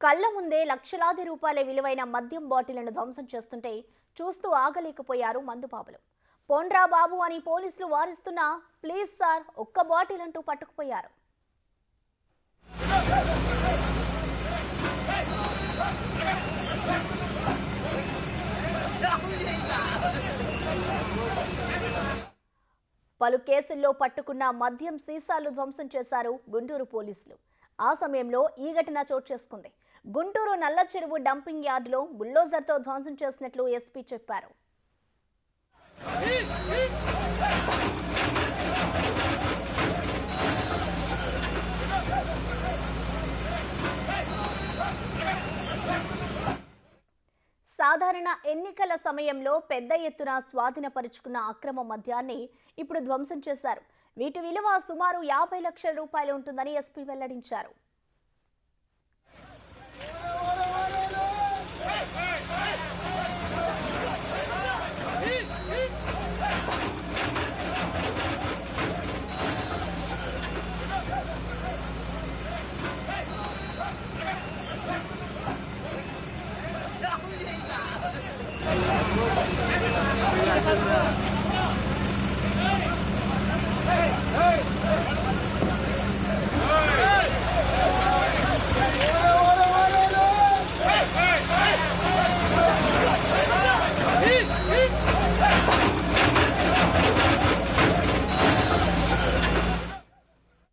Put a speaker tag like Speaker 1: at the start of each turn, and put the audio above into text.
Speaker 1: కళ్ల ముందే లక్షలాది రూపాయల విలువైన మద్యం బాటిళ్లను ధ్వంసం చేస్తుంటే చూస్తూ ఆగలేకపోయారు మందుబాబులు. పోండ్రా బాబు అని పోలీసులు వారిస్తున్నా ప్లీజ్ సార్ ఒక్క బాటిల్ అంటూ పట్టుకుపోయారు. పలు కేసుల్లో పట్టుకున్న మద్యం సీసాలు ధ్వంసం చేశారు గుంటూరు పోలీసులు. ఆ సమయంలో ఈ ఘటన చోటు చేసుకుంది. గుంటూరు నల్ల చెరువు డంపింగ్ యార్డులో బుల్డోజర్తో ధ్వంసం చేసినట్లు ఎస్పీ చెప్పారు. సాధారణ ఎన్నికల సమయంలో పెద్ద ఎత్తున స్వాధీనపరుచుకున్న అక్రమ మద్యాన్ని ఇప్పుడు ధ్వంసం చేశారు. వీటి విలువ సుమారు 50 లక్షల రూపాయలు ఉంటుందని ఎస్పీ వెల్లడించారు.
Speaker 2: Yeah.